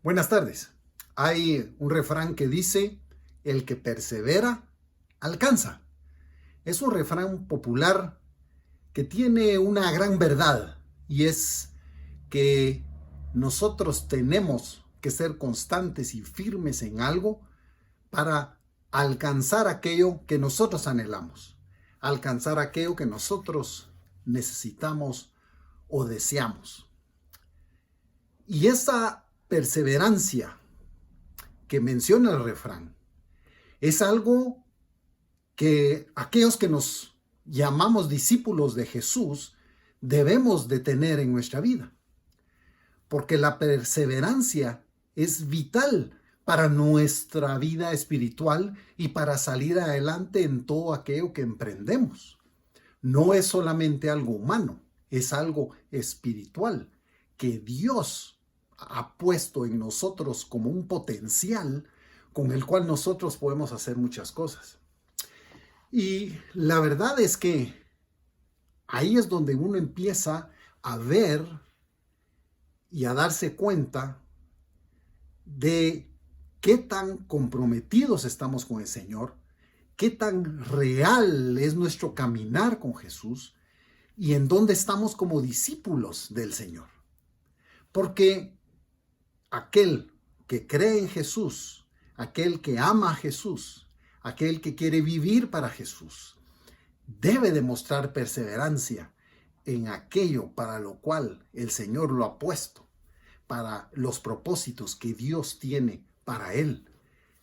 Buenas tardes. Hay un refrán que dice, el que persevera, alcanza. Es un refrán popular que tiene una gran verdad y es que nosotros tenemos que ser constantes y firmes en algo para alcanzar aquello que nosotros anhelamos, alcanzar aquello que nosotros necesitamos o deseamos. Y esa perseverancia que menciona el refrán es algo que aquellos que nos llamamos discípulos de Jesús debemos de tener en nuestra vida, porque la perseverancia es vital para nuestra vida espiritual y para salir adelante en todo aquello que emprendemos. No es solamente algo humano, es algo espiritual que Dios ha puesto en nosotros como un potencial con el cual nosotros podemos hacer muchas cosas. Y la verdad es que ahí es donde uno empieza a ver y a darse cuenta de qué tan comprometidos estamos con el Señor, qué tan real es nuestro caminar con Jesús y en dónde estamos como discípulos del Señor. Porque aquel que cree en Jesús, aquel que ama a Jesús, aquel que quiere vivir para Jesús, debe demostrar perseverancia en aquello para lo cual el Señor lo ha puesto, para los propósitos que Dios tiene para él.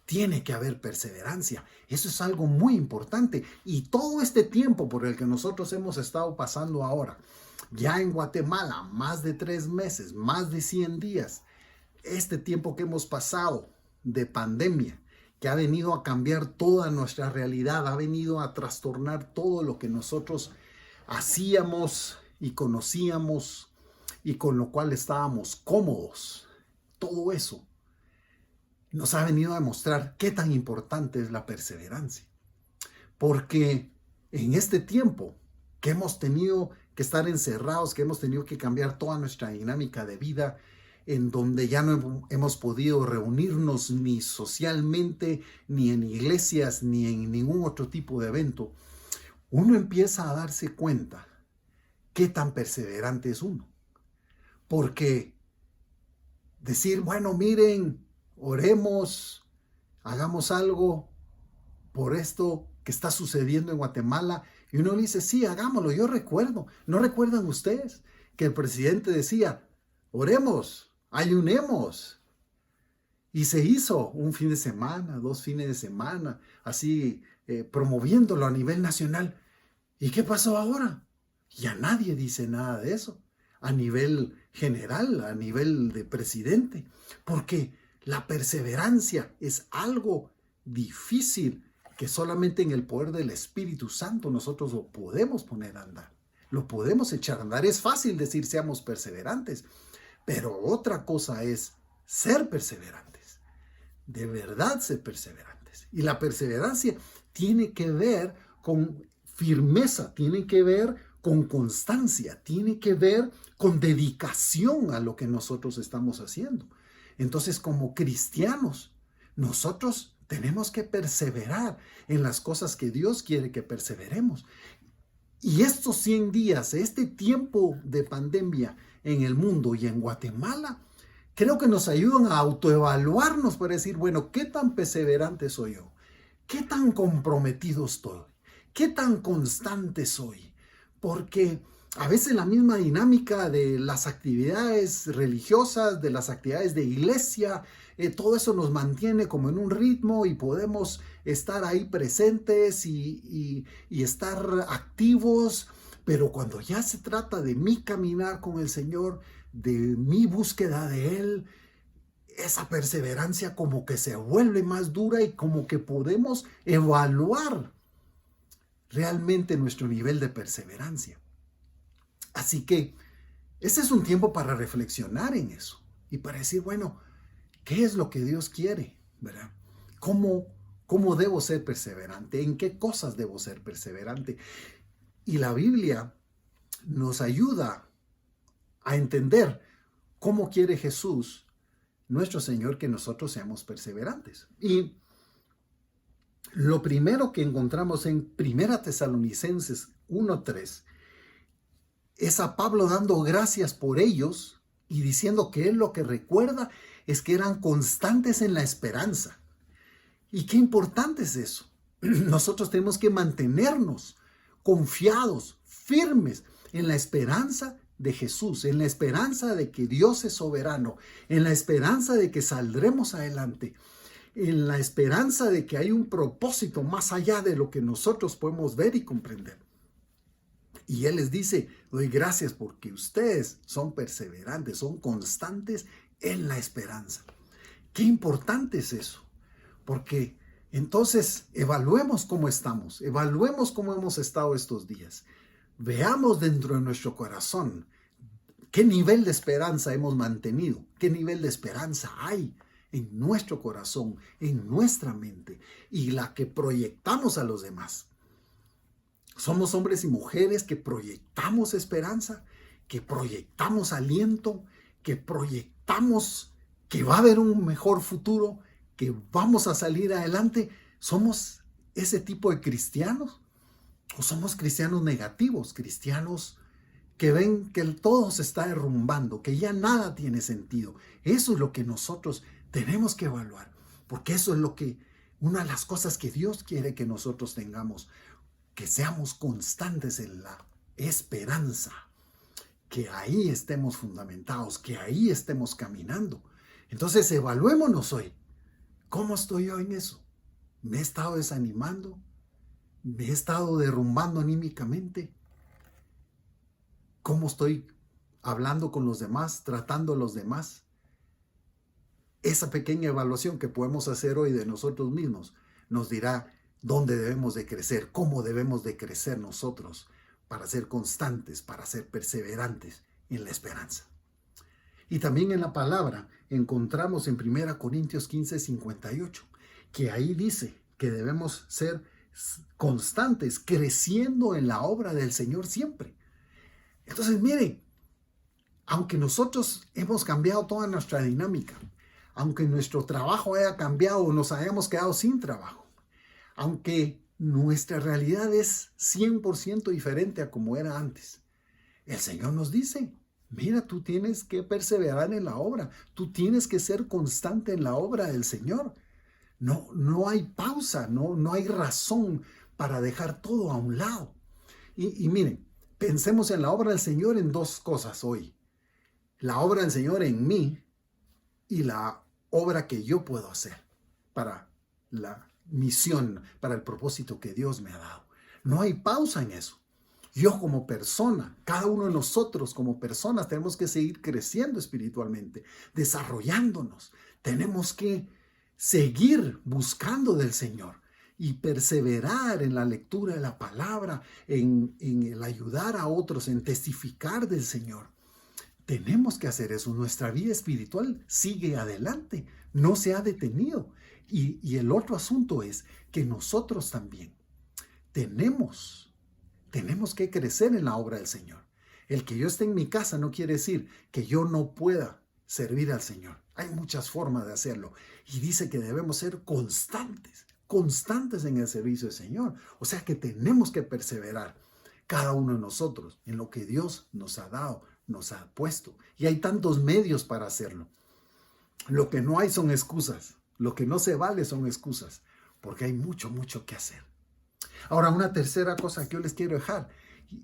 Tiene que haber perseverancia. Eso es algo muy importante. Y todo este tiempo por el que nosotros hemos estado pasando ahora, ya en Guatemala, más de 3 meses, más de 100 días, este tiempo que hemos pasado de pandemia, que ha venido a cambiar toda nuestra realidad, ha venido a trastornar todo lo que nosotros hacíamos y conocíamos y con lo cual estábamos cómodos. Todo eso nos ha venido a demostrar qué tan importante es la perseverancia. Porque en este tiempo que hemos tenido que estar encerrados, que hemos tenido que cambiar toda nuestra dinámica de vida, en donde ya no hemos podido reunirnos ni socialmente, ni en iglesias, ni en ningún otro tipo de evento, uno empieza a darse cuenta qué tan perseverante es uno. Porque decir, bueno, miren, oremos, hagamos algo por esto que está sucediendo en Guatemala, y uno dice, sí, hagámoslo. Yo recuerdo, ¿no recuerdan ustedes que el presidente decía, oremos, ayunemos? Y se hizo un fin de semana, 2 fines de semana, así promoviéndolo a nivel nacional. ¿Y qué pasó ahora? Ya nadie dice nada de eso a nivel general, a nivel de presidente, porque la perseverancia es algo difícil que solamente en el poder del Espíritu Santo nosotros lo podemos poner a andar, lo podemos echar a andar. Es fácil decir seamos perseverantes, pero otra cosa es ser perseverantes, de verdad ser perseverantes. Y la perseverancia tiene que ver con firmeza, tiene que ver con constancia, tiene que ver con dedicación a lo que nosotros estamos haciendo. Entonces, como cristianos, nosotros tenemos que perseverar en las cosas que Dios quiere que perseveremos. Y estos 100 días, este tiempo de pandemia en el mundo y en Guatemala, creo que nos ayudan a autoevaluarnos para decir, bueno, ¿qué tan perseverante soy yo? ¿Qué tan comprometido estoy? ¿Qué tan constante soy? Porque a veces la misma dinámica de las actividades religiosas, de las actividades de iglesia, todo eso nos mantiene como en un ritmo y podemos estar ahí presentes y estar activos, pero cuando ya se trata de mi caminar con el Señor, de mi búsqueda de Él, esa perseverancia como que se vuelve más dura y como que podemos evaluar realmente nuestro nivel de perseverancia. Así que ese es un tiempo para reflexionar en eso y para decir, bueno, ¿qué es lo que Dios quiere? ¿Verdad? ¿Cómo debo ser perseverante? ¿En qué cosas debo ser perseverante? Y la Biblia nos ayuda a entender cómo quiere Jesús nuestro Señor que nosotros seamos perseverantes. Y lo primero que encontramos en 1 Tesalonicenses 1:3 es a Pablo dando gracias por ellos y diciendo que él lo que recuerda es que eran constantes en la esperanza. Y qué importante es eso. Nosotros tenemos que mantenernos confiados, firmes en la esperanza de Jesús, en la esperanza de que Dios es soberano, en la esperanza de que saldremos adelante, en la esperanza de que hay un propósito más allá de lo que nosotros podemos ver y comprender. Y Él les dice, doy gracias porque ustedes son perseverantes, son constantes en la esperanza. Qué importante es eso, porque entonces evaluemos cómo estamos, evaluemos cómo hemos estado estos días. Veamos dentro de nuestro corazón qué nivel de esperanza hemos mantenido, qué nivel de esperanza hay en nuestro corazón, en nuestra mente y la que proyectamos a los demás. Somos hombres y mujeres que proyectamos esperanza, que proyectamos aliento, que proyectamos que va a haber un mejor futuro, que vamos a salir adelante. ¿Somos ese tipo de cristianos? ¿O somos cristianos negativos? Cristianos que ven que todo se está derrumbando, que ya nada tiene sentido. Eso es lo que nosotros tenemos que evaluar, porque eso es una de las cosas que Dios quiere que nosotros tengamos, que seamos constantes en la esperanza, que ahí estemos fundamentados, que ahí estemos caminando. Entonces evaluémonos hoy. ¿Cómo estoy yo en eso? ¿Me he estado desanimando? ¿Me he estado derrumbando anímicamente? ¿Cómo estoy hablando con los demás, tratando a los demás? Esa pequeña evaluación que podemos hacer hoy de nosotros mismos nos dirá dónde debemos de crecer, cómo debemos de crecer nosotros para ser constantes, para ser perseverantes en la esperanza. Y también en la palabra encontramos en 1 Corintios 15:58, que ahí dice que debemos ser constantes, creciendo en la obra del Señor siempre. Entonces, miren, aunque nosotros hemos cambiado toda nuestra dinámica, aunque nuestro trabajo haya cambiado o nos hayamos quedado sin trabajo, aunque nuestra realidad es 100% diferente a como era antes, el Señor nos dice, mira, tú tienes que perseverar en la obra, tú tienes que ser constante en la obra del Señor. No hay pausa, no hay razón para dejar todo a un lado. Y miren, pensemos en la obra del Señor en dos cosas hoy. La obra del Señor en mí y la obra que yo puedo hacer para la misión, para el propósito que Dios me ha dado. No hay pausa en eso. Yo como persona, cada uno de nosotros como personas tenemos que seguir creciendo espiritualmente, desarrollándonos. Tenemos que seguir buscando del Señor y perseverar en la lectura de la palabra, en el ayudar a otros, en testificar del Señor. Tenemos que hacer eso. Nuestra vida espiritual sigue adelante, no se ha detenido. Y el otro asunto es que nosotros también tenemos que crecer en la obra del Señor. El que yo esté en mi casa no quiere decir que yo no pueda servir al Señor. Hay muchas formas de hacerlo. Y dice que debemos ser constantes en el servicio del Señor. O sea que tenemos que perseverar cada uno de nosotros en lo que Dios nos ha dado, nos ha puesto. Y hay tantos medios para hacerlo. Lo que no hay son excusas. Lo que no se vale son excusas. Porque hay mucho que hacer. Ahora, una tercera cosa que yo les quiero dejar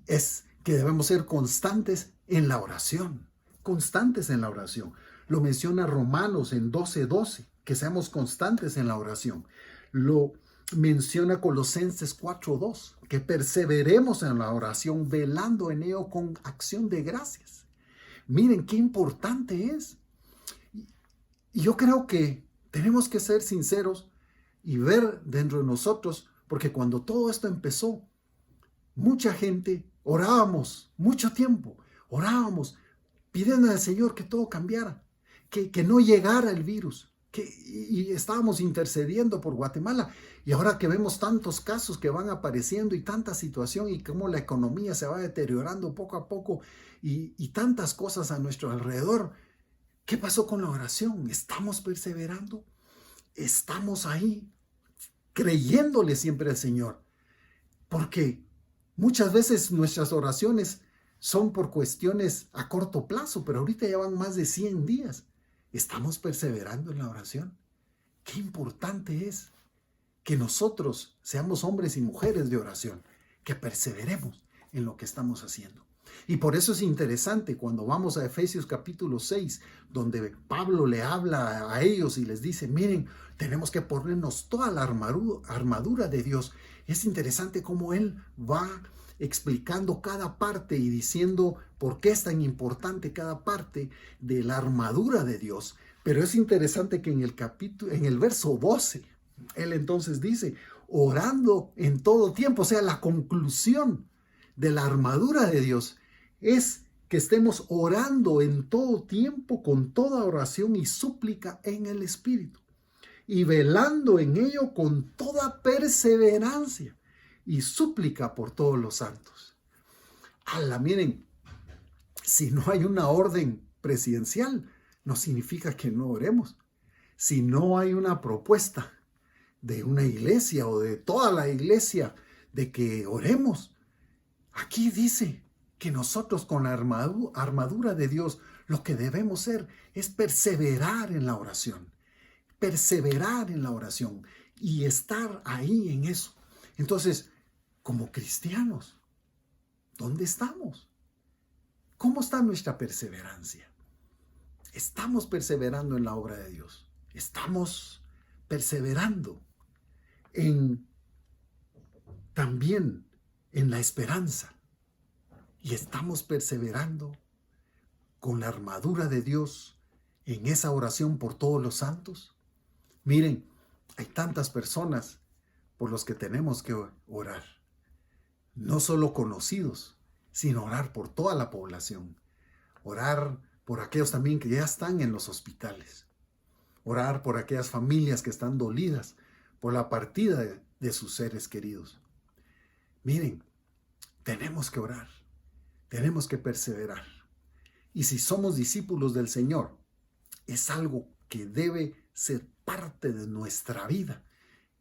es que debemos ser constantes en la oración. Constantes en la oración. Lo menciona Romanos en 12:12, que seamos constantes en la oración. Lo menciona Colosenses 4:2, que perseveremos en la oración, velando en ello con acción de gracias. Miren qué importante es. Y yo creo que tenemos que ser sinceros y ver dentro de nosotros, porque cuando todo esto empezó, mucha gente orábamos mucho tiempo, orábamos pidiendo al Señor que todo cambiara, que no llegara el virus, y estábamos intercediendo por Guatemala. Y ahora que vemos tantos casos que van apareciendo y tanta situación y cómo la economía se va deteriorando poco a poco y tantas cosas a nuestro alrededor, ¿Qué pasó con la oración? ¿Estamos perseverando? ¿Estamos ahí creyéndole siempre al Señor? Porque muchas veces nuestras oraciones son por cuestiones a corto plazo, pero ahorita ya van más de 100 días. ¿Estamos perseverando en la oración? Qué importante es que nosotros seamos hombres y mujeres de oración, que perseveremos en lo que estamos haciendo. Y por eso es interesante cuando vamos a Efesios capítulo 6, donde Pablo le habla a ellos y les dice, miren, tenemos que ponernos toda la armadura de Dios. Es interesante cómo él va explicando cada parte y diciendo por qué es tan importante cada parte de la armadura de Dios. Pero es interesante que en el verso 12, él entonces dice, orando en todo tiempo, o sea, la conclusión de la armadura de Dios es que estemos orando en todo tiempo con toda oración y súplica en el Espíritu y velando en ello con toda perseverancia y súplica por todos los santos. Miren, si no hay una orden presidencial, no significa que no oremos. Si no hay una propuesta de una iglesia o de toda la iglesia de que oremos, aquí dice que nosotros con la armadura de Dios lo que debemos hacer es perseverar en la oración. Perseverar en la oración y estar ahí en eso. Entonces, como cristianos, ¿dónde estamos? ¿Cómo está nuestra perseverancia? ¿Estamos perseverando en la obra de Dios? ¿Estamos perseverando también en la esperanza? ¿Y estamos perseverando con la armadura de Dios en esa oración por todos los santos? Miren, hay tantas personas por los que tenemos que orar. No solo conocidos, sino orar por toda la población. Orar por aquellos también que ya están en los hospitales. Orar por aquellas familias que están dolidas por la partida de sus seres queridos. Miren, tenemos que orar, tenemos que perseverar. Y si somos discípulos del Señor, es algo que debe ser parte de nuestra vida,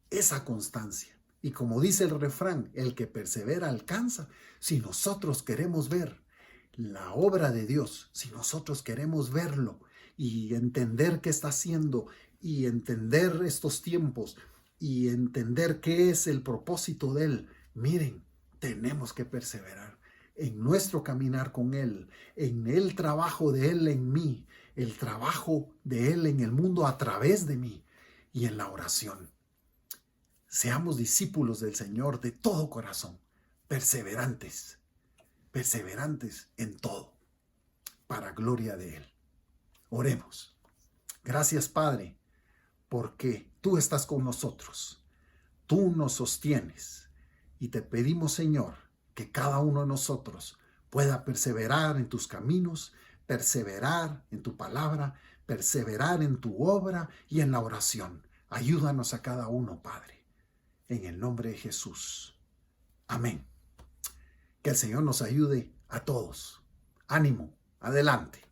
esa constancia. Y como dice el refrán, el que persevera alcanza. Si nosotros queremos ver la obra de Dios, si nosotros queremos verlo y entender qué está haciendo y entender estos tiempos y entender qué es el propósito de Él, miren, tenemos que perseverar en nuestro caminar con Él, en el trabajo de Él en mí, el trabajo de Él en el mundo a través de mí y en la oración. Seamos discípulos del Señor de todo corazón, perseverantes en todo, para gloria de Él. Oremos. Gracias, Padre, porque tú estás con nosotros, tú nos sostienes y te pedimos, Señor, que cada uno de nosotros pueda perseverar en tus caminos, perseverar en tu palabra, perseverar en tu obra y en la oración. Ayúdanos a cada uno, Padre, en el nombre de Jesús. Amén. Que el Señor nos ayude a todos. Ánimo, adelante.